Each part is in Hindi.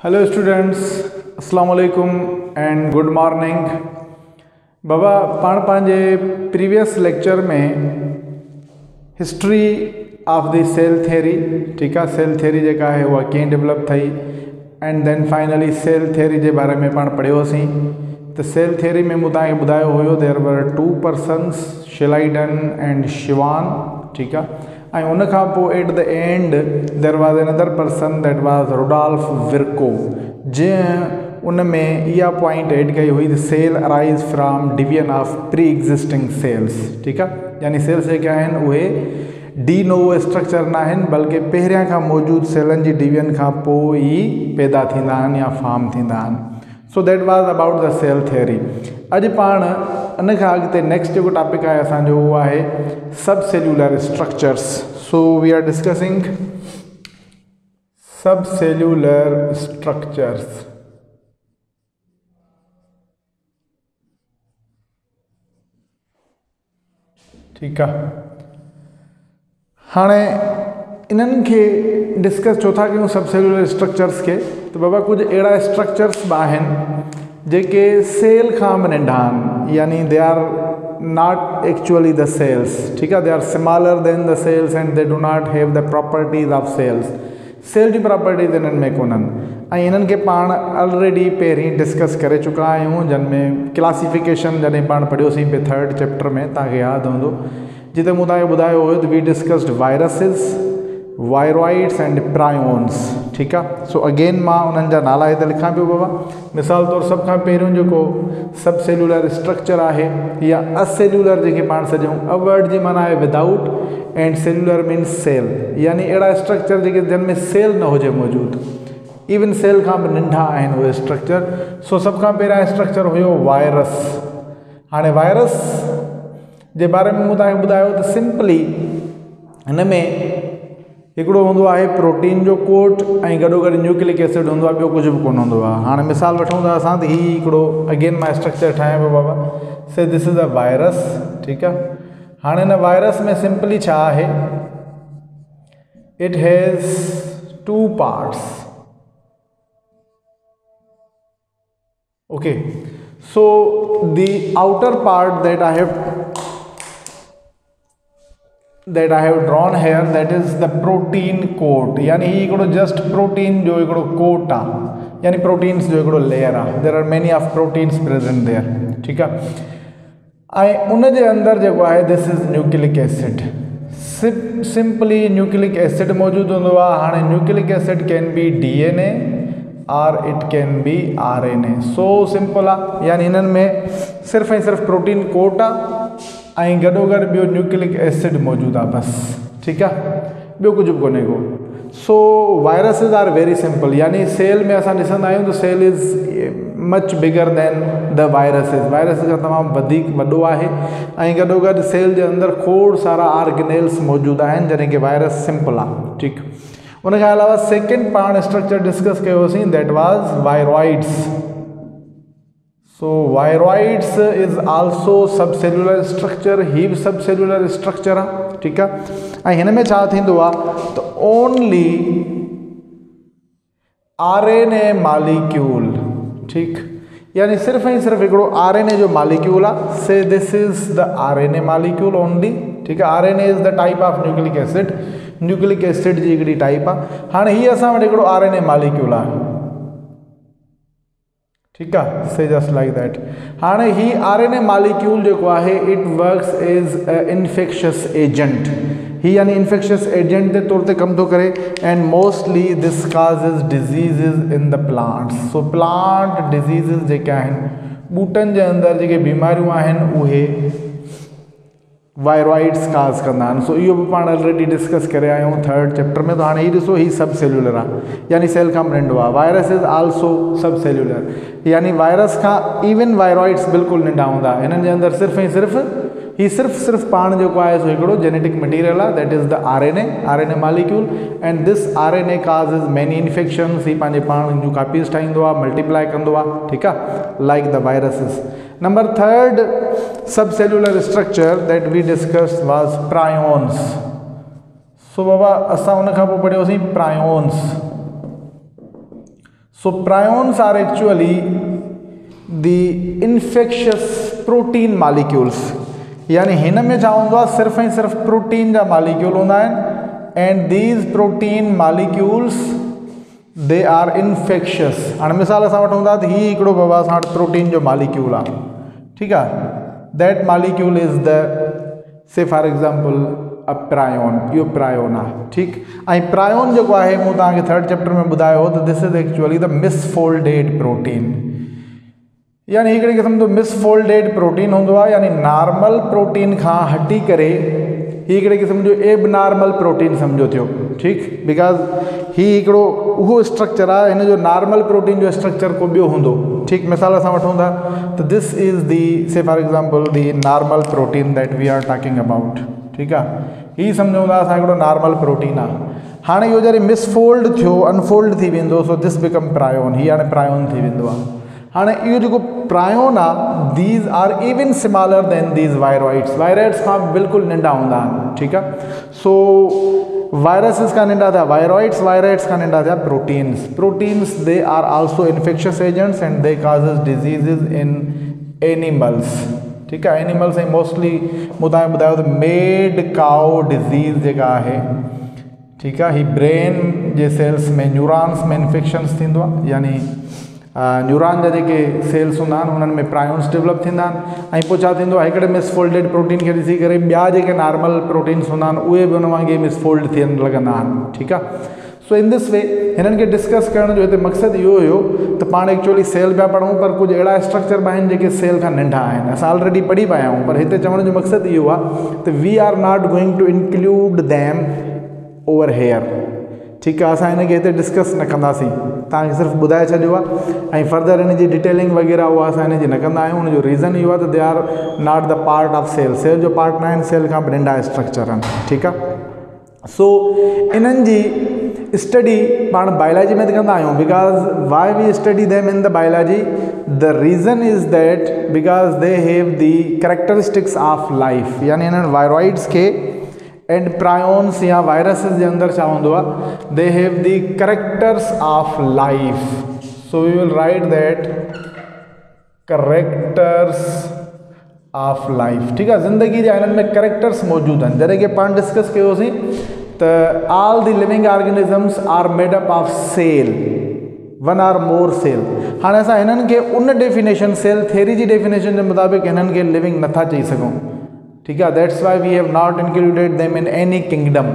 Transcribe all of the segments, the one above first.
हेलो स्टूडेंट्स, अस्सलाम वालेकुम एंड गुड मॉर्निंग। बाबा पाण पंहिंजे प्रीवियस लेक्चर में history of the cell theory, ठीक है, सेल थियरी जेका है उहा कीअं डेवलप थी and then finally cell theory के बारे में पाण पढ़ियोसीं। तो सेल थियरी में मूं तव्हांखे ॿुधायो हुयो there were two persons, Schleiden and Schwann, ठीक है। एंड उन खां पोइ at the end there was another person that was Rudolf Virchow, जंहिं उन में इहा पॉइंट एड कई हुई the cell arise from division of pre existing cells, ठीक है। यानी सेल्स जेके आहिनि उहे डी नोवो स्ट्रक्चर न आहिनि बल्कि पहिरियां खां मौजूद सेलन जी डिवीजन खां पोइ ई पैदा थींदा आहिनि या फॉर्म थींदा आहिनि। So that was about the cell theory. अॼु पाण इन खां अॻिते नेक्स्ट जेको टॉपिक आहे असांजो उहो आहे sub cellular structures. So we are discussing sub cellular structures. ठीक है, हाँ इन्हनि खे डिस्कस छो था कयूं सब सेल्यूलर स्ट्रक्चर्स के, तो बाबा कुछ अड़ा स्ट्रक्चर्स भी आहिनि जेके सेल खां बि नंढा आहिनि, यानी they are not actually the cells, ठीक है, they are smaller than the cells and they do not have the properties of cells. Cell जी प्रॉपर्टीज इन्हनि में कोन्हनि ऐं इन्हनि खे पाण ऑलरेडी पहिरीं डिस्कस करे चुका आहियूं, जिनमें क्लासिफिकेशन जॾहिं पाण पढ़ियोसीं पे थर्ड चैप्टर में, तव्हांखे यादि हूंदो, जिते मूं तव्हांखे ॿुधायो हुयो we discussed viruses, viroids and prions, ठीक है। सो अगेन मां उन्हनि जा नाला हिते लिखां पियो बाबा। मिसाल तौर सब खां पहिरियों जेको सब सेल्यूलर स्ट्रक्चर आहे या असेल्यूलर जेके पाण सॼूं, अ वर्ड जी माना आहे without and cellular means cell, यानी अहिड़ा स्ट्रक्चर जेके जिनमें सेल न हुजे मौजूदु, इवन सेल खां बि नंढा आहिनि उहे स्ट्रक्चर। सो सब खां पहिरियां स्ट्रक्चर हुयो वायरस। हाणे वायरस जे बारे में मूं तव्हांखे ॿुधायो त सिंपली हिन में हिकिड़ो हूंदो आहे प्रोटीन जो कोट ऐं गॾोगॾु न्यूक्लिक एसिड हूंदो आहे, ॿियो कुझु बि कोन हूंदो आहे। हाणे मिसाल वठूं था असां त हीउ हिकिड़ो अगेन मां स्ट्रक्चर ठाहियां पियो बाबा, से दिस इज़ अ वायरस, ठीक आहे। हाणे हिन वायरस में सिंपली छा आहे, it has two parts, okay. So the outer part that I have drawn here, that is the protein coat, यानी ही हिकिड़ो जस्ट प्रोटीन जो हिकिड़ो कोट आहे, यानी प्रोटीन्स जो हिकिड़ो लेयर आहे। There are many of proteins present there, ठीक आहे। ऐं उन जे अंदरि जेको आहे this is nucleic acid. Simply nucleic acid मौजूदु हूंदो आहे। हाणे nucleic acid can be DNA और it can be RNA। So simple आहे, यानी हिननि में सिर्फ़ु ऐं सिर्फ़ु प्रोटीन कोट आहे ऐं गॾोगॾु ॿियो न्यूक्लिक एसिड मौजूदु आहे बसि, ठीकु आहे, ॿियो कुझु बि कोन्हे को। So viruses are very simple, यानी सेल में असां ॾिसंदा आहियूं त cell is much bigger than the viruses. Viruses खां तमामु वधीक वॾो आहे ऐं गॾोगॾु सेल जे अंदरि खोड़ सारा ऑर्गेनेल्स मौजूदु आहिनि, जॾहिं की वायरस सिंपल आहे, ठीकु। उन खां अलावा सेकेंड पाण स्ट्रक्चर डिस्कस कयोसीं that was viroids. So viroids is also subcellular structure, ही भी subcellular structure आहे, ठीकु आहे। ऐं हिन में छा थींदो आहे त ओनली RNA मालिक्यूल, ठीकु, यानी सिर्फ़ु ऐं सिर्फ़ु हिकिड़ो RNA जो मालिक्यूल आहे। से this is the RNA molecule only, ठीकु आहे। RNA is the type of nucleic acid, nucleic acid जी हिकिड़ी टाइप आहे। हाणे हीअ असां वटि हिकिड़ो RNA मालिक्यूल आहे, ठीक है, से जस्ट लाइक दैट। हाँ ही RNA मालिक्यूल जो है it works as infectious agent, ही यानी इन्फेक्शियस एजेंट के तौर पर कम तो करे and mostly this causes disease in the plants. So plant disease जेके आहिनि बूटन के अंदर जेके बीमारियूं आहिनि उहे वायरॉइड्स काज कंदा आहिनि। सो इहो बि पाण ऑलरेडी डिस्कस करे आया आहियूं थर्ड चैप्टर में। तो हाँ ही ॾिसो, ही सब सेल्यूलर आहे, यानी सेल खां नंढो आहे। वायरस इज़ आल्सो सब सेल्यूलर, यानी वायरस खां इवन वायरॉइड्स बिल्कुलु नंढा हूंदा। हिननि जे अंदरि सिर्फ़ु ऐं सिर्फ़ु पाण जेको आहे सो हिकिड़ो जेनेटिक मटीरियल आहे, that is the RNA molecule and this RNA causes many infections. ही पंहिंजे पाण जूं कापीज़ ठाहींदो आहे, मल्टीप्लाई कंदो आहे, ठीकु आहे, like the viruses. Number third सब cellular structure that we discussed was prions. So बाबा असां उन खां पोइ पढ़ियोसीं prions. So prions are actually the infectious protein molecules, यानी हिन में छा हूंदो आहे सिर्फ़ु ऐं सिर्फ़ु प्रोटीन जा मालिक्यूल हूंदा आहिनि and these protein molecules they are infectious. हाणे मिसाल असां वठूं था त हीउ हिकिड़ो बाबा असां वटि प्रोटीन जो मालिक्यूल आहे, ठीकु आहे, दैट मालिक्यूल इज़ द से फॉर एग्जाम्पल अ प्रायोन, इहो प्रायोन आहे, ठीकु। ऐं प्रायोन जेको आहे मूं तव्हांखे थर्ड चैप्टर में ॿुधायो त this is actually the misfolded protein, यानी हिकिड़े क़िस्म जो मिसफोल्डेड प्रोटीन हूंदो आहे, यानी नॉर्मल प्रोटीन खां हटी करे ही हिकिड़े क़िस्म जो एब नॉर्मल प्रोटीन सम्झो थियो, ठीकु, बिकॉज़ ही हिकिड़ो उहो स्ट्रक्चर आहे, हिन जो नॉर्मल प्रोटीन जो स्ट्रक्चर को ॿियो हूंदो, ठीकु। मिसाल असां वठूं था त this is the say for example the normal protein that we are talking about, ठीकु आहे, ही सम्झूं था असां हिकिड़ो नॉर्मल प्रोटीन आहे। हाणे इहो जॾहिं मिसफोल्ड थियो, अनफोल्ड थी वेंदो, सो दिस बिकम प्रायोन, ही हाणे प्रायोन थी वेंदो आहे। हाणे इहो जेको प्रायोन आहे these are even similar than these viroids, viroids खां बिल्कुलु नंढा हूंदा आहिनि, ठीकु आहे। सो वायरसिस खां नंढा थिया वायरॉइड्स, वायरॉइड्स खां नंढा थिया proteins, proteins they are also infectious agents and they causes diseases in animals, ठीकु आहे। एनिमल्स ऐं मोस्टली मूं तव्हांखे ॿुधायो त मेड काउ डिज़ीज़ जेका आहे, ठीकु आहे, ही ब्रेन जे सेल्स में न्यूरॉन्स में इन्फेक्शन्स थींदो आहे, यानी न्यूरॉन जा जेके सेल्स हूंदा आहिनि उन्हनि में प्रायोन्स डेवलप थींदा आहिनि ऐं पोइ छा थींदो आहे हिकिड़े मिसफोल्डेड प्रोटीन खे ॾिसी करे ॿिया जेके नॉर्मल प्रोटीन्स हूंदा आहिनि उहे बि उन वांगुरु मिसफोल्ड थियण लॻंदा आहिनि, ठीकु आहे। सो इन दिस वे हिननि खे डिस्कस करण जो हिते मक़सदु इहो हुयो त पाण एक्चुअली सेल पिया पढ़ूं पर कुझु अहिड़ा स्ट्रक्चर बि आहिनि जेके सेल खां नंढा आहिनि, असां ऑलरेडी पढ़ी पिया आहियूं, पर हिते चवण जो मक़सदु इहो आहे त we are not going to include them over here, ठीकु आहे। असां हिनखे हिते डिस्कस न कंदासीं, तव्हांखे सिर्फ़ु ॿुधाए छॾियो आहे ऐं फर्दर हिन जी डिटेलिंग वग़ैरह उहा असां हिन जी न कंदा आहियूं। हुनजो रीज़न इहो आहे त they are not the part of cell, cell जो पार्ट न आहिनि, सेल खां बि नंढा स्ट्रक्चर आहिनि, ठीकु आहे। सो इन्हनि जी स्टडी पाण बायोलॉजी में कंदा आहियूं, because why we study them in the biology, the reason is that because they have the characteristics of life, यानी इन्हनि वायरॉइड्स के एंड प्रायोन्स या वायरसिस के अंदर छा हूंदो आहे, they have the characters of life. So we will write that characters of life, ठीकु आहे। ज़िंदगी जा हिननि में कैरेक्टर्स मौजूद आहिनि, जॾहिं की पाण डिस्कस कयोसीं त all the living organisms are made up of cell, one or more cell. हाणे असां हिननि खे उन डेफिनेशन सेल थेरी जी डेफिनेशन जे मुताबिक़ हिननि खे लिविंग नथा चई सघूं, ठीकु आहे। That's why we have not included them in any kingdom,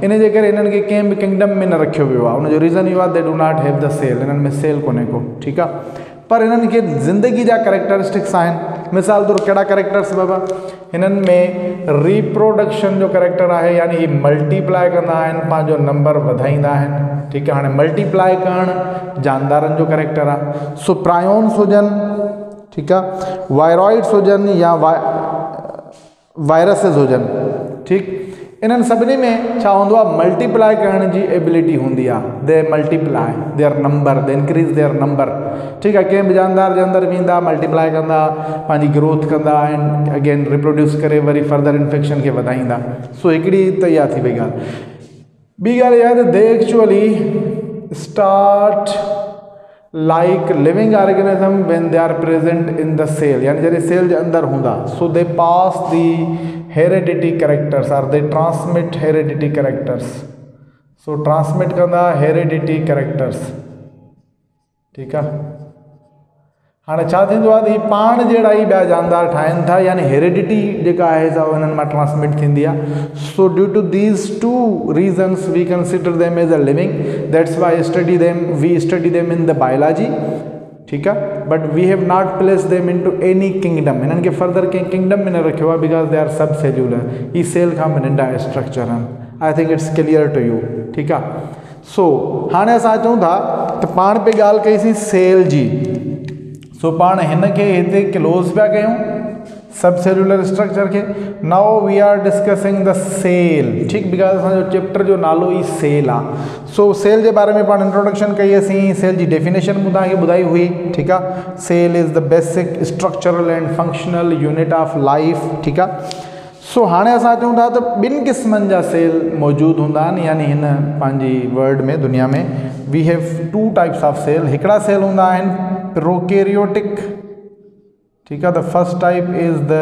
इन जे करे हिननि खे कंहिं बि किंगडम में न रखियो वियो आहे। उनजो रीज़न इहो आहे they do not have the cell, हिननि में सेल कोन्हे को, ठीकु आहे। पर हिननि खे ज़िंदगी जा कैरेक्टरिस्टिक्स आहिनि, मिसाल तौरु कहिड़ा कैरेक्टर्स बाबा, हिननि में रिप्रोडक्शन जो कैरेक्टर आहे, यानी ही मल्टीप्लाई कंदा आहिनि, पंहिंजो नंबर वधाईंदा आहिनि, ठीकु आहे। हाणे मल्टीप्लाई करणु जानदारनि जो कैरेक्टर आहे। सो प्रायोन्स हुजनि, ठीकु आहे, वायरॉइड्स हुजनि या वायरसिस हुजनि, ठीकु, इन्हनि सभिनी में छा हूंदो आहे मल्टीप्लाई करण जी एबिलिटी हूंदी आहे, they multiply their number, they increase their number, ठीकु आहे। कंहिं बि जानदार जे अंदरि वेंदा, मल्टीप्लाई कंदा, पंहिंजी ग्रोथ कंदा आहिनि, अगेन रिप्रोड्यूस करे वरी फर्दर इन्फेक्शन खे वधाईंदा। सो हिकिड़ी त इहा थी वई ॻाल्हि। ॿी ॻाल्हि इहा आहे त they actually start like living organism when they are present in the cell, यानी जॾहिं सेल जे अंदरि हूंदा, so they pass the heredity characters or they transmit heredity characters, so transmit कंदा heredity characters, ठीकु आहे। हाणे छा थींदो आहे त ही पाण जहिड़ा ई ॿिया जानदार ठाहिनि था, यानी हेरिडिटी जेका आहे सा हिननि मां ट्रांसमिट थींदी आहे। So due to these two reasons we consider them as a living, that's why study them, we study them in the biology, ठीकु आहे। But we have not place them in to any kingdom, हिननि खे फर्दर कंहिं किंगडम में न रखियो आहे, because they are sub cellular, ही सेल खां बि नंढा स्ट्रक्चर आहिनि। I think it's clear to you, ठीकु आहे। सो हाणे असां चऊं था त पाण पे ॻाल्हि कईसीं सेल जी, सो पाण हिन खे हिते क्लोज़ पिया कयूं सब सेल्यूलर स्ट्रक्चर के। Now we are discussing the cell, ठीक, बिकॉज असांजो चैप्टर जो नालो ही सेल आहे। सो सेल के बारे में पाण इंट्रोडक्शन कई असीं, सेल की डेफिनेशन मूं तव्हांखे ॿुधाई हुई, ठीक है। Cell is the basic structural and functional unit of life, ठीक है। सो हाणे असां चऊं था त ॿिनि क़िस्मनि जा सेल मौजूद हूंदा आहिनि, यानी हिन पंहिंजी वर्ल्ड में, दुनिया में we have two types of cell. हिकिड़ा सेल हूंदा आहिनि प्रोकैरियोटिक, ठीक है, the first type is the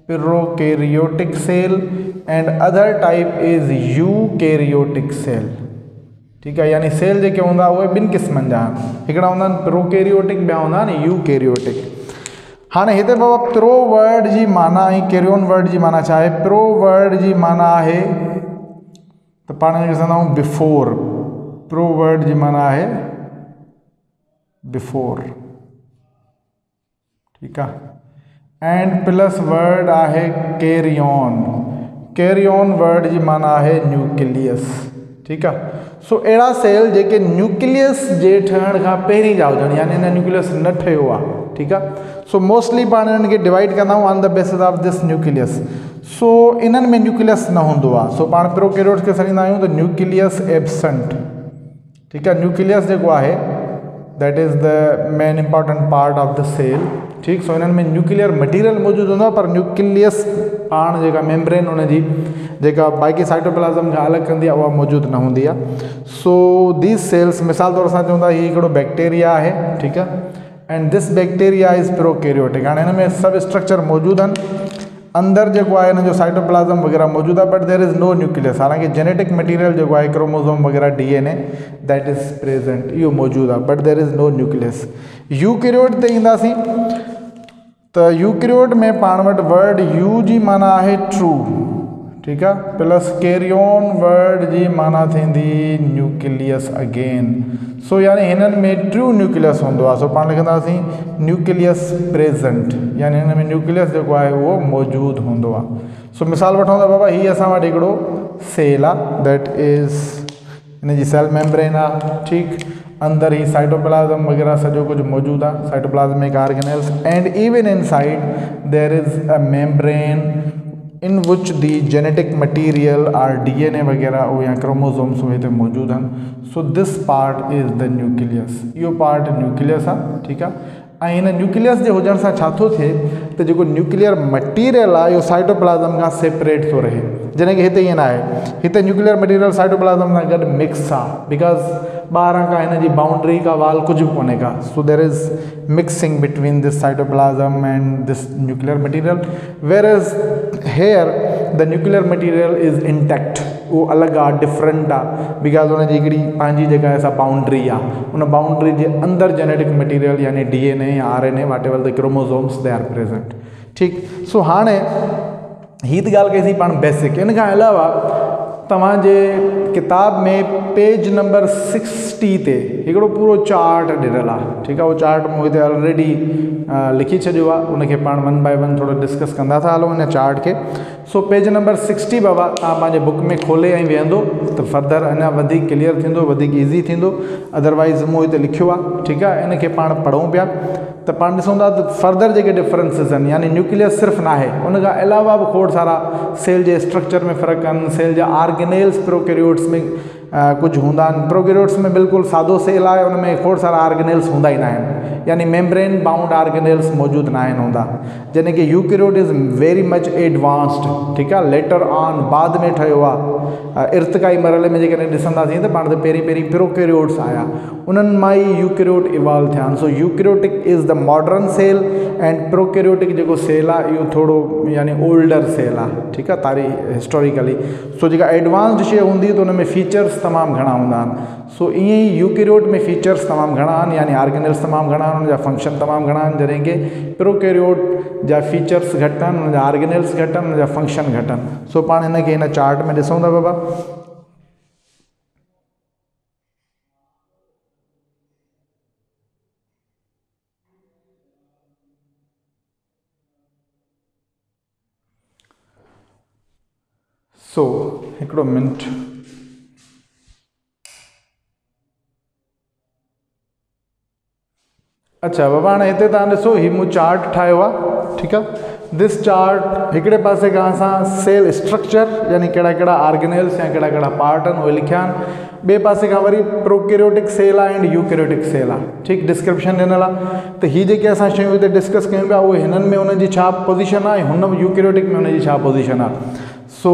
prokaryotic cell and other type is eukaryotic cell, ठीक है। यानी सेल जेके हूंदा उहे ॿिनि क़िस्मनि जा आहिनि, हिकिड़ा हूंदा आहिनि प्रोकैरियोटिक, ॿिया हूंदा आहिनि यूकैरियोटिक। हाँ हिते बाबा प्रो वर्ड जी माना ऐं कैरियोन वर्ड जी माना छा आहे? प्रो वर्ड जी माना आहे त पाण ॾिसंदा आहियूं बिफोर, प्रो वर्ड जी माना आहे बिफोर, ठीक आहे। एंड प्लस वर्ड आहे कैरियॉन, कैरियॉन वर्ड जी माना आहे न्यूक्लियस, ठीक आहे। सो अहिड़ा सेल जेके न्यूक्लियस जे ठहण खां पहिरीं जा हुजनि, यानी हिन न्यूक्लियस न ठहियो आहे, ठीक आहे। सो मोस्टली पाण इन्हनि खे डिवाइड कंदा आहियूं on the basis of this nucleus. So इन्हनि में न्यूक्लियस न हूंदो आहे, सो पाण प्रोकैरियोट्स खे सॾींदा आहियूं त न्यूक्लियस एब्सेंट, ठीक आहे। न्यूक्लियस जेको आहे that is the main important part of the cell, ठीक। सो इन्हनि में न्यूक्लियर मटीरियल मौजूदु हूंदो आहे, पर न्यूक्लियस पाण जेका मेम्ब्रेन हुनजी जेका बाक़ी साइटोप्लाज़म खां अलॻि कंदी आहे उहा मौजूदु न हूंदी आहे। सो दीज सेल्स मिसाल तौर सां चवंदा हीउ हिकिड़ो बैक्टीरिया आहे, ठीक आहे, and this bacteria is prokaryotic. हाणे हिन में सभु स्ट्रक्चर मौजूदु आहिनि, अंदरि जेको आहे हिन जो साइटोप्लाज़म वग़ैरह मौजूदु आहे, but there is no nucleus. हालांकि जेनेटिक मटीरियल जेको आहे क्रोमोज़ोम वग़ैरह DNA दैट इज़ प्रेजेंट, इहो मौजूदु आहे, but there is no nucleus. Eukaryote ते ईंदासीं त यूकैरियोट में पाण वटि वर्ड यू जी माना आहे ट्रू, ठीक आहे, प्लस कैरियॉन वर्ड जी माना थींदी न्यूक्लियस अगेन। सो यानी हिननि में ट्रू न्यूक्लियस हूंदो आहे, सो पाण लिखंदासीं न्यूक्लियस प्रेजेंट, यानी हिन में न्यूक्लियस जेको आहे उहो मौजूदु हूंदो आहे। सो मिसाल वठूं त बाबा हीअ असां वटि हिकिड़ो सेल आहे, दैट इज़ हिन जी सेल मेम्ब्रेन आहे, ठीकु। अंदरि ही साइटोप्लाज़म वग़ैरह सॼो कुझु मौजूदु आहे, cytoplasmic organelles, and even inside there is a membrane in which the genetic material और DNA वग़ैरह या क्रोमोज़ोम्स उहे हिते मौजूदु आहिनि। So this part is the nucleus, इहो पार्ट न्यूक्लियस आहे, ठीकु आहे। ऐं हिन न्यूक्लियस जे हुजण सां छा थो थिए त जेको न्यूक्लियर मटीरियल आहे इहो साइटोप्लाज़म खां सेपरेट थो रहे, जॾहिं की हिते ईअं न आहे, हिते न्यूक्लियर मटीरियल साइटोप्लाज़म सां गॾु मिक्स आहे, बिकॉज़ ॿाहिरां खां हिन जी बाउंड्री का वाल कुझु बि कोन्हे का। So there is mixing between this cytoplasm and this nuclear material, where is here the nuclear material is intact, वो अलग आ, डिफरेंट आ, बिकॉज उन जी हिकिड़ी पंहिंजी जेका आहे सा बाउंड्री आ, उन बाउंड्री जे अंदरि जेनेटिक मटीरियल यानी DNA या RNA whatever the chromosomes they are present, ठीक। सो हाणे हीअ त ॻाल्हि कईसीं पाण बेसिक। इन खां अलावा तव्हांजे किताब में पेज नंबर 60 ते हिकिड़ो पूरो चार्ट ॾिनल आहे, ठीकु आहे। उहो चार्ट मूं हिते ऑलरेडी लिखी छॾियो आहे, उनखे पाण 1 बाय 1 थोरो डिस्कस कंदा था हलो हिन चार्ट खे। सो पेज नंबर 60 बाबा तव्हां पंहिंजे बुक में खोले ऐं वेहंदो त फर्दर अञा वधीक क्लियर थींदो, वधीक ईज़ी थींदो। अदरवाइज़ मूं हिते लिखियो आहे, ठीकु आहे, इनखे पाण पढ़ूं पिया त पाण ॾिसूं था त फर्दर जेके डिफरेंसिस आहिनि, यानी न्यूक्लियस सिर्फ़ु न आहे, उन खां अलावा बि खोड़ सारा सेल जे स्ट्रक्चर में फ़र्क़ु आहिनि, सेल जा ऑर्गेनेल्स प्रोकैरियोट्स में कुझु हूंदा आहिनि। प्रोकैरियोट्स में बिल्कुलु सादो सेल आहे, उन में खोड़ सारा ऑर्गेनेल्स हूंदा ई न आहिनि, यानी मेम्ब्रेन बाउंड ऑर्गेनेल्स मौजूदु न आहिनि हूंदा, जॾहिं की eukaryote is very much advanced, ठीकु आहे, लेटर ऑन बाद में ठहियो आहे। इर्तिकाई मरहले में जेकॾहिं ॾिसंदासीं त पाण त पहिरीं प्रोकैरियोट्स आया, उन्हनि मां ई यूकैरियोट इवॉल्व थिया आहिनि। So eukaryotic is the modern cell and prokaryotic जेको सेल आहे इहो थोरो यानी ओल्डर सेल आहे, ठीकु आहे, तारीख़ हिस्टोरिकली। सो जेका एडवांस्ड शइ हूंदी त उन में फीचर्स तमामु घणा हूंदा आहिनि। सो ईअं ई यूकैरियोट में फीचर्स तमामु घणा आहिनि, यानी ऑर्गेनेल्स तमामु घणा आहिनि, उनजा फंक्शन तमामु घणा आहिनि, जॾहिं की प्रोकैरियोट जा फीचर्स घटि आहिनि, उनजा ऑर्गेनेल्स घटि आहिनि, उनजा फंक्शन घटि आहिनि। सो पाण हिनखे हिन चार्ट में ॾिसूं था बाबा। सो हिकिड़ो मिनट, अच्छा बाबा हाणे हिते तव्हां ॾिसो हीउ मूं चार्ट ठाहियो आहे, ठीकु आहे। दिस चार्ट हिकिड़े पासे खां असां सेल स्ट्रक्चर यानी कहिड़ा कहिड़ा ऑर्गेनेल्स या कहिड़ा कहिड़ा पार्ट आहिनि उहे लिखिया आहिनि, ॿिए पासे खां वरी प्रोकैरियोटिक सेल आहे एंड यूकैरियोटिक सेल आहे, ठीकु, डिस्क्रिप्शन ॾिनल आहे। त हीअ जेके असां शयूं हिते डिस्कस कयूं पिया उहे हिननि में उन्हनि जी छा पोज़ीशन आहे, हुन यूकैरियोटिक में उनजी छा पोज़ीशन आहे। सो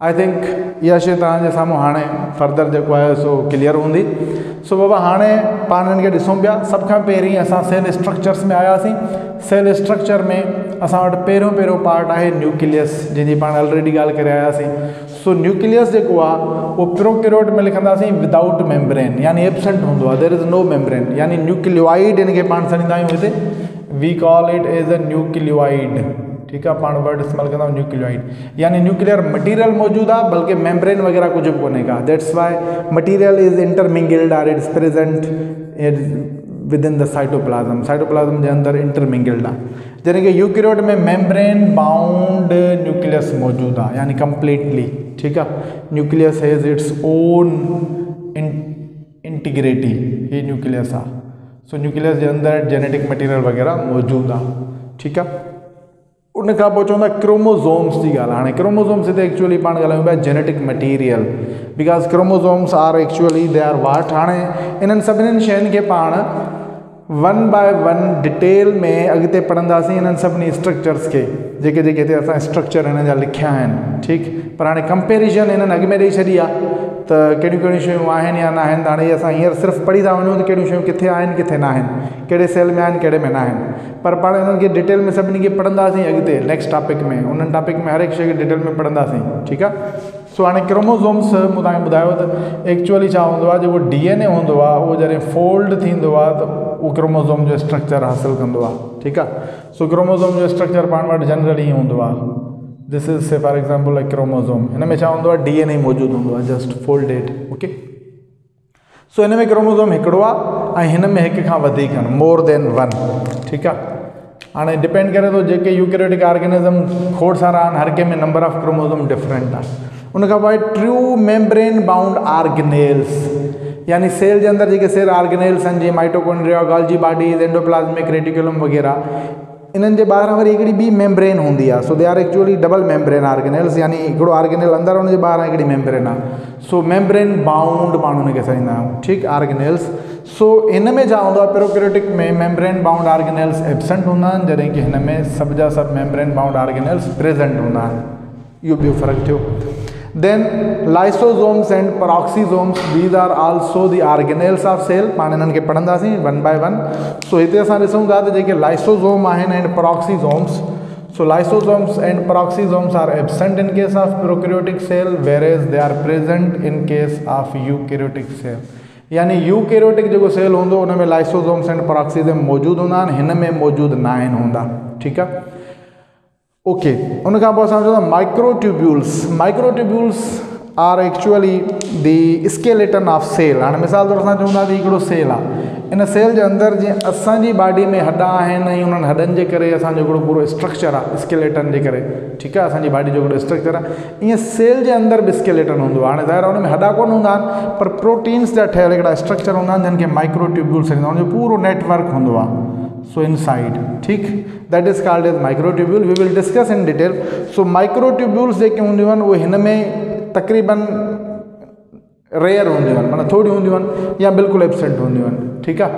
आई थिंक इहा शइ तव्हांजे साम्हूं हाणे फर्दर जेको आहे सो क्लियर हूंदी। सो बाबा हाणे पाण हिन खे ॾिसूं पिया। सभ खां पहिरीं असां सेल स्ट्रक्चर्स में आयासीं। सेल स्ट्रक्चर में असां वटि पहिरियों पार्ट आहे न्यूक्लियस, जंहिंजी पाण ऑलरेडी ॻाल्हि करे आयासीं। सो न्यूक्लियस जेको आहे उहो प्रोकैरियोट में लिखंदासीं विदाउट मेम्ब्रेन, यानी एब्सेंट हूंदो आहे, देयर इज़ नो मेम्ब्रेन, यानी न्यूक्लियोइड हिन खे पाण सॾींदा आहियूं हिते, we call it as a nucleoid. ठीक है, पाण वर्ड इस्तेमाल कंदा न्यूक्लियोइड, यानी न्यूक्लियर मटीरियल मौजूद है, बल्कि मेम्ब्रेन वगैरह कुछ भी कोने का। That's why material is intermingled और it's present within the cytoplasm. Cytoplasm के अंदर इंटरमिंगल्ड है। जैसे कि यूकैरियोट में मेम्ब्रेन बाउंड न्यूक्लियस मौजूद है, यानी कंप्लीटली। ठीक है, nucleus has its own integrity, ये न्यूक्लियस है। सो न्यूक्लियस के अंदर जेनेटिक मटीरियल वगैरह मौजूद है। ठीक है, उनखां पोइ चवंदा क्रोमोज़ोम्स की ॻाल्हि। हाणे क्रोमोज़ोम्स हिते एक्चुअली पाण ॻाल्हायूं पिया genetic material, because chromosomes are actually they are what. हाणे इन्हनि सभिनीनि शयुनि खे पाण वन बाय वन डिटेल में अॻिते पढ़ंदासीं, इन्हनि सभिनी स्ट्रक्चर्स खे, जेके जेके हिते असां स्ट्रक्चर हिन जा लिखिया आहिनि। ठीकु, पर हाणे कंपेरिजन हिननि अॻु में ॾेई छॾी आहे त कहिड़ियूं कहिड़ियूं शयूं आहिनि या न आहिनि। त हाणे असां हींअर सिर्फ़ु पढ़ी था वञूं त कहिड़ियूं शयूं किथे आहिनि किथे न आहिनि, कहिड़े सेल में आहिनि कहिड़े में न आहिनि, पर पाण हिननि खे डिटेल में सभिनी खे पढ़ंदासीं अॻिते नेक्स्ट टॉपिक में। उन्हनि टॉपिक में हर हिकु शइ खे डिटेल में पढ़ंदासीं। ठीकु आहे, सो हाणे क्रोमोज़ोम्स मूं तव्हांखे ॿुधायो त एक्चुअली छा हूंदो आहे, जेको DNA हूंदो आहे उहो जॾहिं फोल्ड थींदो आहे त उहो क्रोमोज़ोम जो स्ट्रक्चर हासिलु कंदो आहे। ठीकु आहे, सो क्रोमोज़ोम जो स्ट्रक्चर पाण वटि जनरली हूंदो आहे। दिस इज़ से फॉर एग्जाम्पल अ क्रोमोज़ोम, हिन में छा हूंदो आहे DNA मौजूदु हूंदो आहे, जस्ट फोल्डेड। ओके, सो हिन में क्रोमोज़ोम हिकिड़ो आहे ऐं हिन में हिक खां वधीक आहिनि, मोर देन वन। ठीकु आहे, हाणे डिपेंड करे थो जेके यूकैरियोटिक ऑर्गेनिज़म खोड़ सारा आहिनि, हर कंहिं में नंबर ऑफ क्रोमोज़ोम डिफरेंट आहे। उनखां पोइ ट्रू मेम्ब्रेन बाउंड ऑर्गेनेल्स, यानी सेल के अंदर जेके सेल ऑर्गेनेल्स आहिनि, जीअं mitochondria, Golgi bodies, endoplasmic reticulum वगैरह, इन्हनि जे ॿाहिरां वरी हिकिड़ी ॿी मेम्ब्रेन हूंदी आहे। So they are actually double membrane organelles, यानी हिकिड़ो ऑर्गेनेल अंदरि हुनजे ॿाहिरां हिकिड़ी मेम्ब्रेन आहे। सो मेम्ब्रेन बाउंड पाण हुनखे सॾींदा आहियूं। ठीकु, ऑर्गेनेल्स। सो इन में छा हूंदो आहे, प्रोकैरियोटिक में मेम्ब्रेन बाउंड ऑर्गेनेल्स एब्सेंट हूंदा आहिनि, जॾहिं की हिन में सभ जा सभु मेम्ब्रेन बाउंड ऑर्गेनेल्स प्रेजेंट हूंदा आहिनि। इहो ॿियो फ़र्क़ु थियो। Then lysosomes and peroxisomes, these are also the organelles of cell। पाण इन्हनि खे पढ़ंदासीं वन बाय वन। सो हिते असां ॾिसूं था त जेके लाइसोसोम आहिनि and peroxisomes, so lysosomes and peroxisomes are absent in case of prokaryotic cell, whereas they are present in case of eukaryotic cell। यानी यूकैरियोटिक जेको सेल हूंदो उन में लाइसोसोम्स एंड पेरोक्सीसोम मौजूदु हूंदा आहिनि, हिन में मौजूदु न आहिनि हूंदा। ठीकु आहे, ओके। उनखां पोइ असां चवंदा microtubules. Microtubules are actually the skeleton of cell. हाणे मिसाल तौर असां चवंदा कि हिकिड़ो सेल आहे, इन सेल जे अंदरि जीअं असांजी बॉडी में हॾा आहिनि ऐं उन्हनि हॾनि जे करे असांजो हिकिड़ो पूरो स्ट्रक्चर आहे स्केलेटन जे करे। ठीकु आहे, असांजी बॉडी जो हिकिड़ो स्ट्रक्चर आहे, ईअं सेल जे अंदरि बि स्केलेटन हूंदो आहे। हाणे ज़ाहिर आहे हुन में हॾा कोन हूंदा आहिनि, पर प्रोटीन्स जा ठहियल हिकिड़ा स्ट्रक्चर हूंदा आहिनि जिन खे माइक्रोट्यूब्यूल्स चवंदा आहिनि, हुनजो पूरो नेटवर्क हूंदो आहे। So inside, ठीक, that is called as microtubule। We will discuss in detail। So microtubules जेके हूंदियूं आहिनि उहे हिन में तक़रीबन रेयर हूंदियूं आहिनि, माना थोड़ी हूंदियूं आहिनि या बिल्कुलु एब्सेंट हूंदियूं आहिनि। ठीकु आहे,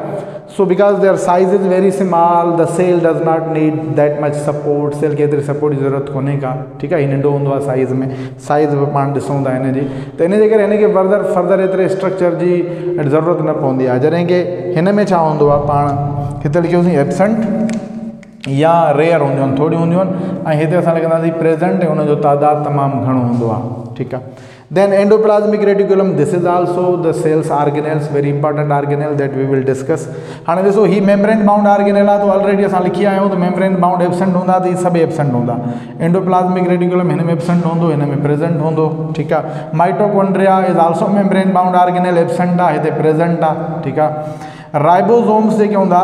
so because their size is very small, the cell does not need that much support. Cell खे एतिरी सपोर्ट जी ज़रूरत कोन्हे का। ठीकु आहे, हीउ नंढो हूंदो आहे साइज़ में, साइज़ बि पाण ॾिसूं था हिन जी, त इन जे करे हिन खे फर्दर एतिरे स्ट्रक्चर जी ज़रूरत न पवंदी आहे। जॾहिं की हिन में छा हूंदो आहे, पाण हिते लिखियोसीं एब्सेंट या रेयर हूंदियूं आहिनि, थोड़ी हूंदियूं आहिनि, ऐं हिते असां लिखंदासीं प्रेजेंट ऐं हुनजो तादादु तमामु घणो हूंदो आहे। ठीकु आहे, then endoplasmic reticulum, this is also the cells organelles, very important organelle that we will discuss। हाणे ॾिसो ही मेम्ब्रेन बाउंड ऑर्गेनेल आहे, तो ऑलरेडी असां लिखी आया आहियूं त मेम्ब्रेन बाउंड एब्सेंट हूंदा त सभु एब्सेंट हूंदा। एंडोप्लाज्मिक रेटिकुलम हिन में एब्सेंट हूंदो, हिन में प्रेजेंट हूंदो। ठीकु आहे, mitochondria is also membrane bound organelle, absent आहे, हिते प्रेजेंट आहे। ठीकु आहे, राइबोसोम्स जेके हूंदा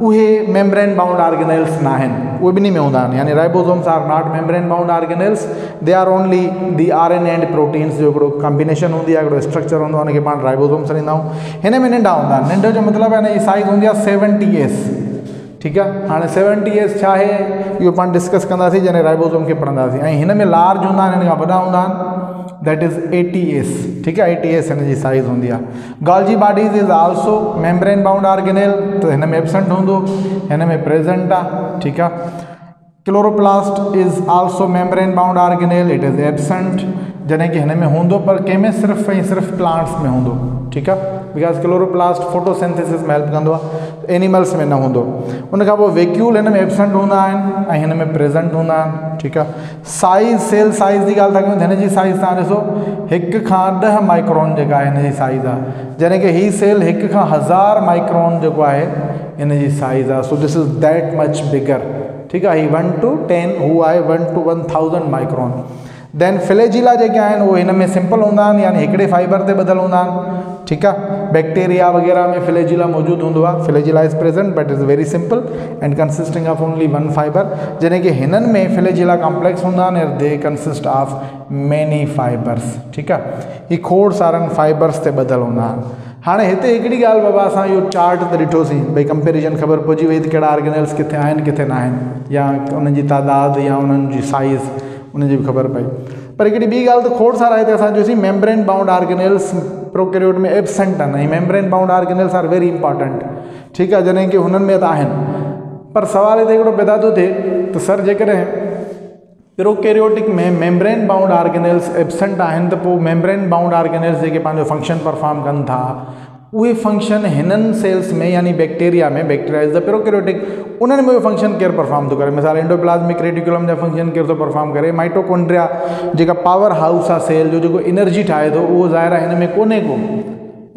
उहे मेम्ब्रेन बाउंड ऑर्गेनेल्स न आहिनि, उहे ॿिन्ही में हूंदा आहिनि, यानी ribosomes are not membrane bound organelles, they are only the RNA and proteins जो हिकिड़ो कॉम्बिनेशन हूंदी आहे, हिकिड़ो स्ट्रक्चर हूंदो आहे, हुनखे पाण राइबोसोम चवंदा आहियूं। हिन में नंढा हूंदा आहिनि, नंढे जो मतिलबु आहे न जी साइज़ हूंदी आहे 70S। ठीकु आहे, हाणे 70S छा आहे इहो पाण डिस्कस कंदासीं जॾहिं राइबोसोम खे पढ़ंदासीं। ऐं हिन में लार्ज हूंदा आहिनि, हिन खां वॾा हूंदा आहिनि, दैट इज़ 80S। ठीकु आहे, 80S हिन जी साइज़ हूंदी आहे। Golgi bodies is also membrane bound organelle, त हिन में एब्सेंट हूंदो, हिन में प्रेजेंट आहे। ठीकु आहे, chloroplast is also membrane bound organelle, it is absent, जॾहिं कि हिन में हूंदो पर कंहिंमें सिर्फ़ु ऐं सिर्फ़ु प्लांट्स में हूंदो, ठीकु आहे, बिकॉज क्लोरोप्लास्ट फोटोसिंथेसिस में हेल्प कंदो आहे, एनिमल्स में न हूंदो। उन खां पोइ वैक्यूल हिन में एब्सेंट हूंदा आहिनि ऐं हिन में प्रेजेंट हूंदा आहिनि, ठीकु आहे। साइज़, सेल साइज़ जी ॻाल्हि था कयूं त हिन जी साइज़ तव्हां ॾिसो 1 खां 10 माइक्रोन जेका आहे हिन जी साइज़ आहे, जॾहिं कि हीअ सेल 1 खां 1000 माइक्रोन जेको आहे हिन जी साइज़ आहे। So this is that much bigger, ठीकु आहे। ही 1 to 10 हू आहे 1 to 1000 माइक्रोन। देन फ्लैजिला जेके आहिनि उहे हिन में सिंपल हूंदा आहिनि, यानी हिकिड़े फाइबर ते ॿधल हूंदा आहिनि, ठीकु आहे। बैक्टीरिया वग़ैरह में फ्लैजिला मौजूदु हूंदो आहे, flagella is present but is very simple and consisting of only 1 fibre, जॾहिं कि हिननि में फ्लैजिला कॉम्प्लेक्स हूंदा आहिनि and they consist of many fibres, ठीकु आहे। ही खोड़ सारनि फाइबर्स ते ॿधल हूंदा आहिनि। हाणे हिते हिकिड़ी ॻाल्हि बाबा असां इहो चार्ट त ॾिठोसीं, भई कंपेरिजन ख़बर पइजी वई त कहिड़ा ऑर्गेनल्स किथे आहिनि किथे न आहिनि, या उन्हनि जी तादाद या उन्हनि जी साइज़ उनजी बि ख़बर पई। पर हिकिड़ी ॿी ॻाल्हि त खोड़ सारा हिते असां चयोसीं मेम्ब्रेन बाउंड ऑर्गेनल्स प्रोकैरियोट में एब्सेंट आहिनि, ऐं membrane bound organelles are very important, ठीकु आहे, जॾहिं कि हुननि में त आहिनि। पर सवाल हिते हिकिड़ो पैदा थो थिए त सर जेकॾहिं प्रोकैरियोटिक में मेम्ब्रेन बाउंड ऑर्गेनल्स एब्सेंट आहिनि त पोइ मेम्ब्रेन बाउंड ऑर्गेनल्स जेके पंहिंजो फंक्शन परफॉर्म कनि था उहे फंक्शन हिननि सेल्स में यानी बैक्टीरिया में, बैक्टीरिया इज़ द प्रोकैरियोटिक, उन्हनि में उहे फंक्शन केरु परफॉर्म थो करे। मिसाल एंडोप्लाज्मिक रेटिकुलम जा फंक्शन केरु थो परफॉर्म करे, माइटोकॉन्ड्रिया जेका पावर हाउस आहे सेल जो, जेको एनर्जी ठाहे थो, उहो ज़ाहिर आहे हिन में कोन्हे को,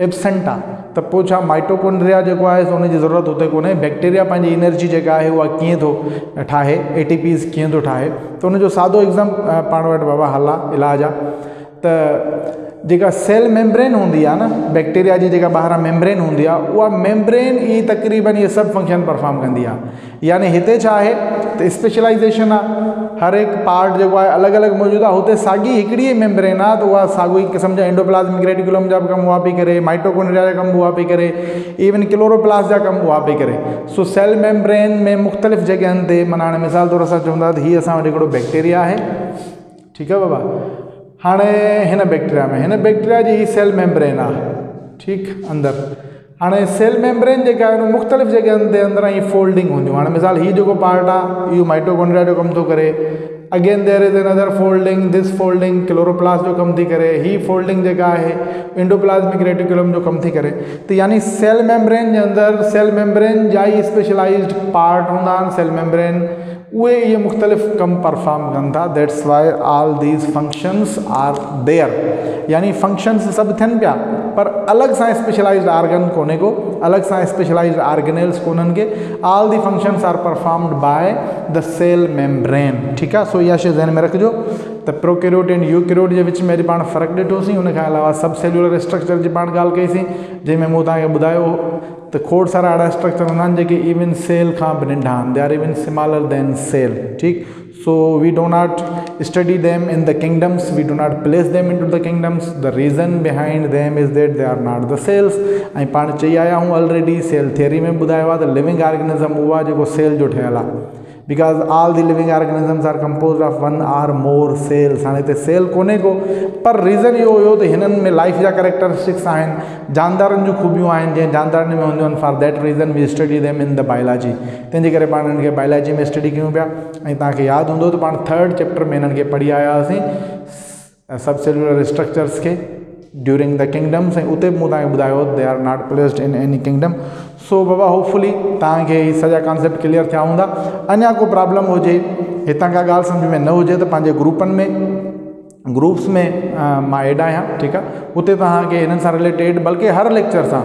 एब्सेंट आहे। त पोइ छा माइटोकॉन्ड्रिया जेको आहे उनजी ज़रूरत हुते कोन्हे। बैक्टीरिया पंहिंजी एनर्जी जेका आहे उहा कीअं थो ठाहे, ATPs कीअं थो ठाहे, त उनजो सादो एग्ज़ाम पाण वटि बाबा हल आहे, इलाज आहे। त जेका सेल मेम्ब्रेन हूंदी आहे न, बैक्टीरिया जी जेका ॿाहिरां मेम्ब्रेन हूंदी आहे, उहा मेम्ब्रेन ई तक़रीबन इहे सभु फंक्शन परफॉर्म कंदी आहे। यानी हिते छा आहे त स्पेशलाइज़ेशन आहे, हर हिकु पार्ट जेको आहे अलॻि अलॻि मौजूदु आहे। हुते साॻी हिकिड़ी मेम्ब्रेन आहे त उहा साॻी क़िस्म जा एंडोप्लाज्मिक रेटिकुलम जा बि कमु उहा पई करे, माइटोकॉन्ड्रिया जा कमु उहा पई करे, इवन क्लोरोप्लास्ट जा कमु उहा पई करे। सो सेल मेम्ब्रेन में मुख़्तलिफ़ जॻहियुनि ते, माना हाणे मिसाल तौर सां चवंदा त हीअ असां वटि हिकिड़ो बैक्टीरिया आहे, ठीकु आहे बाबा। हाणे हिन बैक्टीरिया जी ही सेल मेम्ब्रेन आहे, ठीकु, अंदरि। हाणे सेल मेम्ब्रेन जेका आहे मुख़्तलिफ़ जॻहियुनि ते अंदरां ही फोल्डिंग हूंदियूं। हाणे मिसाल हीउ जेको पार्ट आहे इहो माइटोकॉन्ड्रिया जो कमु थो करे, again there is another folding, this folding chloroplast जो कमु थी करे, ही फोल्डिंग जेका आहे एंडोप्लाज्मिक रेटिकुलम जो कमु थी करे। त यानी सेल मेम्ब्रेन जे अंदरि सेल मेम्ब्रेन जा ई स्पेशलाइज्ड पार्ट हूंदा आहिनि, सेल मेम्ब्रेन उहे इहे मुख़्तलिफ़ कमु परफॉर्म कनि था। That's why all these functions are there, यानी फंक्शंस सभु थियनि पिया पर अलॻि सां स्पेशलाइज्ड ऑर्गन कोन्हे को, अलॻि सां स्पेशलाइज्ड ऑर्गेनल्स कोन्हनि के। All the functions are performed by the cell membrane, ठीकु आहे। सो इहा शइ ज़हन में रखिजो त प्रोकैरियोट एंड यूकैरियोट जे विच में अॼु पाण फ़र्क़ु ॾिठोसीं। उन खां अलावा सब सेल्युलर स्ट्रक्चर जी पाण ॻाल्हि कईसीं, जंहिंमें मूं तव्हांखे ॿुधायो त खोड़ सारा अहिड़ा स्ट्रक्चर हूंदा आहिनि जेके इवन सेल खां बि नंढा आहिनि, they are even smaller than cell, ठीकु। So we do not study them in the kingdoms, we do not place them into the kingdoms. The reason behind them is that they are not the cells. ऐं पाण चई आया हूँ ऑलरेडी सेल थियरी में ॿुधायो आहे त लिविंग ऑर्गेनिज़म उहा जेको सेल जो ठहियलु आहे, because all the living organisms are compose of 1 or more cells. हाणे हिते सेल कोन्हे को, पर रीज़न इहो हुयो त हिननि में लाइफ जा कैरेक्टरिस्टिक्स आहिनि, जानदारनि जूं ख़ूबियूं आहिनि जीअं जानदारनि में हूंदियूं आहिनि। For that reason we study them in the biology, तंहिंजे करे पाण हिननि खे बायोलॉजी में स्टडी कयूं पिया। ऐं तव्हांखे यादि हूंदो त पाण 3rd चैप्टर में हिननि खे पढ़ी आया हुआसीं सब सेल्युलर स्ट्रक्चर्स खे ड्यूरिंग द किंगडम्स, ऐं उते मूं तव्हांखे ॿुधायो they are not placed in any kingdom. So बाबा होपफुली तव्हांखे ही सॼा कॉन्सेप्ट क्लियर थिया हूंदा। अञा को प्रॉब्लम हुजे, हितां का ॻाल्हि सम्झ में न हुजे त पंहिंजे ग्रुप्स में मां एड आहियां, ठीकु आहे। उते तव्हांखे हिननि सां रिलेटेड, बल्कि हर लेक्चर सां,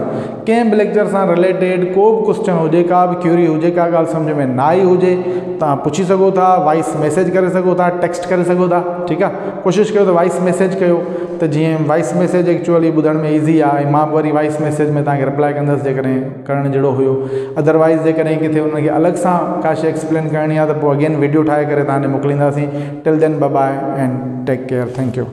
कंहिं बि लेक्चर सां रिलेटेड को बि क्वेश्चन हुजे, का बि क्यूरी हुजे, का ॻाल्हि सम्झ में न आई हुजे, तव्हां पुछी सघो था, वॉइस मैसेज करे सघो था, टेक्स्ट करे सघो था, ठीकु आहे। कोशिशि कयो त वॉइस मैसेज कयो, त जीअं वॉइस मैसेज एक्चुअली ॿुधण में ईज़ी आहे, ऐं मां वरी वॉइस मैसेज में तव्हांखे रिप्लाई कंदुसि जेकॾहिं करणु जहिड़ो हुयो। अदरवाइज़ जेकॾहिं किथे हुनखे अलॻि सां का शइ एक्सप्लेन करणी आहे त पोइ अगेन वीडियो ठाहे करे तव्हांखे मोकिलींदासीं। Till then bye bye and take care, thank you.